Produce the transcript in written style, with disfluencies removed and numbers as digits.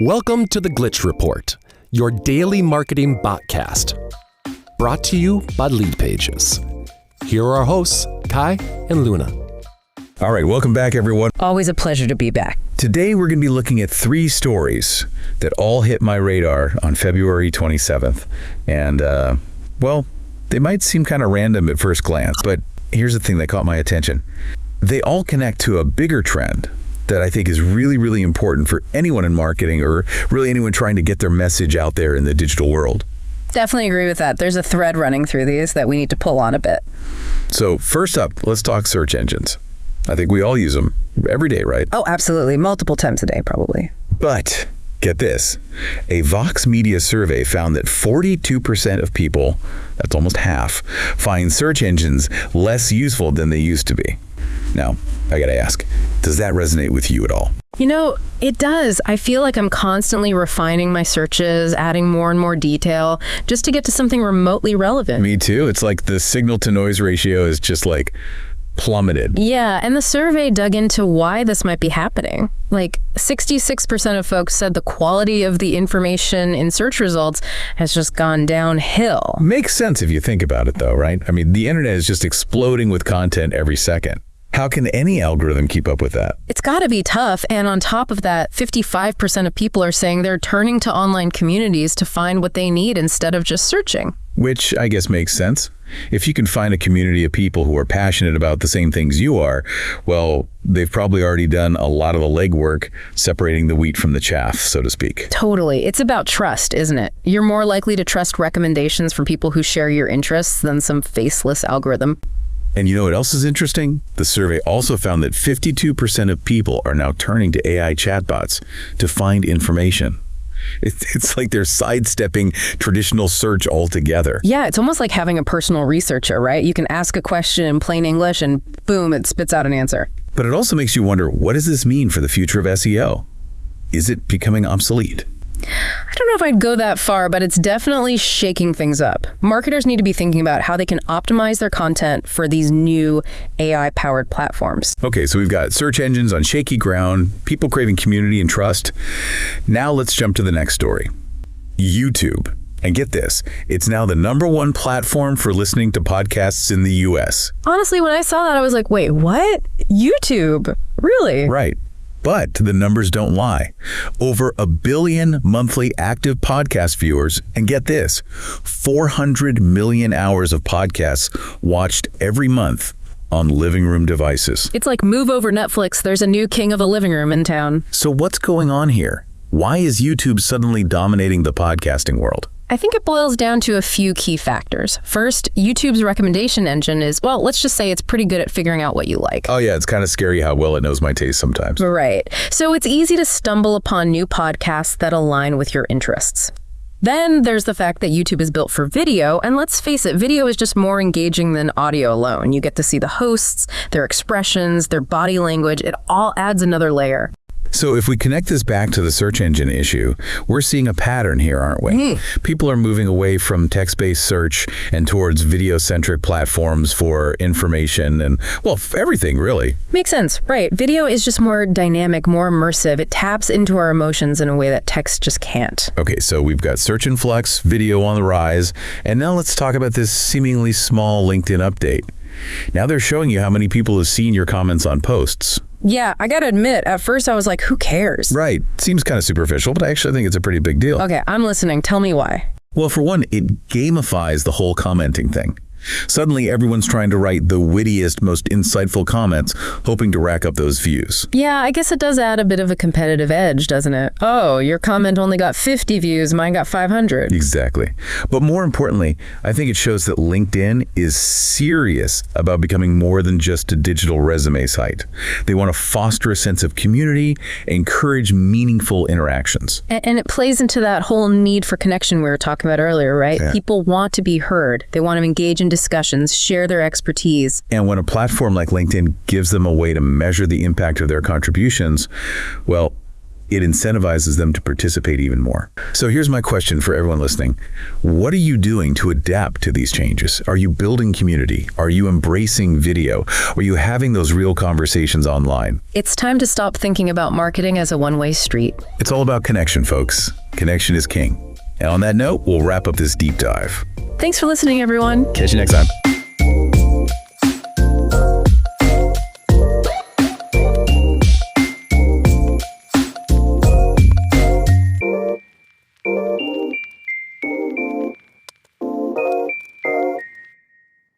Welcome to the Glitch Report, your daily marketing botcast. Brought to you by Leadpages. Here are our hosts, Kai and Luna. All right, welcome back, everyone. Always a pleasure to be back. Today, we're going to be looking at 3 stories that all hit my radar on February 27th. And, well, they might seem kind of random at first glance, but here's the thing that caught my attention. They all connect to a bigger trend that I think is really, really important for anyone in marketing or really anyone trying to get their message out there in the digital world. Definitely agree with that. There's a thread running through these that we need to pull on a bit. So first up, let's talk search engines. I think we all use them every day, right? Oh, absolutely. Multiple times a day, probably. But get this, a Vox Media survey found that 42% of people, that's almost half, find search engines less useful than they used to be. Now, I gotta ask, does that resonate with you at all? You know, it does. I feel like I'm constantly refining my searches, adding more and more detail, just to get to something remotely relevant. Me too. It's like the signal to noise ratio is just like plummeted. Yeah, and the survey dug into why this might be happening. Like 66% of folks said the quality of the information in search results has just gone downhill. Makes sense if you think about it though, right? I mean, the internet is just exploding with content every second. How can any algorithm keep up with that? It's got to be tough. And on top of that, 55% of people are saying they're turning to online communities to find what they need instead of just searching. Which I guess makes sense. If you can find a community of people who are passionate about the same things you are, well, they've probably already done a lot of the legwork separating the wheat from the chaff, so to speak. Totally. It's about trust, isn't it? You're more likely to trust recommendations from people who share your interests than some faceless algorithm. And you know what else is interesting? The survey also found that 52% of people are now turning to AI chatbots to find information. It's like they're sidestepping traditional search altogether. Yeah, it's almost like having a personal researcher, right? You can ask a question in plain English and boom, it spits out an answer. But it also makes you wonder, what does this mean for the future of SEO? Is it becoming obsolete? I don't know if I'd go that far, but it's definitely shaking things up. Marketers need to be thinking about how they can optimize their content for these new AI-powered platforms. Okay, so we've got search engines on shaky ground, people craving community and trust. Now let's jump to the next story. YouTube. And get this, it's now the #1 platform for listening to podcasts in the US. Honestly, when I saw that, I was like, wait, what? YouTube? Really? Right. But the numbers don't lie. Over 1 billion monthly active podcast viewers, and get this, 400 million hours of podcasts watched every month on living room devices. It's like move over Netflix, there's a new king of the living room in town. So what's going on here? Why is YouTube suddenly dominating the podcasting world? I think it boils down to a few key factors. First, YouTube's recommendation engine is, well, let's just say it's pretty good at figuring out what you like. Oh yeah, it's kind of scary how well it knows my taste sometimes. Right. So it's easy to stumble upon new podcasts that align with your interests. Then there's the fact that YouTube is built for video, and let's face it, video is just more engaging than audio alone. You get to see the hosts, their expressions, their body language. It all adds another layer. So if we connect this back to the search engine issue, we're seeing a pattern here, aren't we? People are moving away from text-based search and towards video-centric platforms for information and, well, everything, really. Makes sense, right. Video is just more dynamic, more immersive. It taps into our emotions in a way that text just can't. Okay, so we've got search in flux, video on the rise, and now let's talk about this seemingly small LinkedIn update. Now they're showing you how many people have seen your comments on posts. Yeah, I gotta admit, at first I was like, who cares? Right. Seems kind of superficial, but I actually think it's a pretty big deal. Okay, I'm listening. Tell me why. Well, for one, it gamifies the whole commenting thing. Suddenly, everyone's trying to write the wittiest, most insightful comments, hoping to rack up those views. Yeah, I guess it does add a bit of a competitive edge, doesn't it? Oh, your comment only got 50 views, mine got 500. Exactly. But more importantly, I think it shows that LinkedIn is serious about becoming more than just a digital resume site. They want to foster a sense of community, encourage meaningful interactions. And it plays into that whole need for connection we were talking about earlier, right? Yeah. People want to be heard. They want to engage in discussions, share their expertise. And when a platform like LinkedIn gives them a way to measure the impact of their contributions, well, it incentivizes them to participate even more. So here's my question for everyone listening. What are you doing to adapt to these changes? Are you building community? Are you embracing video? Are you having those real conversations online? It's time to stop thinking about marketing as a one-way street. It's all about connection, folks. Connection is king. And on that note, we'll wrap up this deep dive. Thanks for listening, everyone. Catch you next time.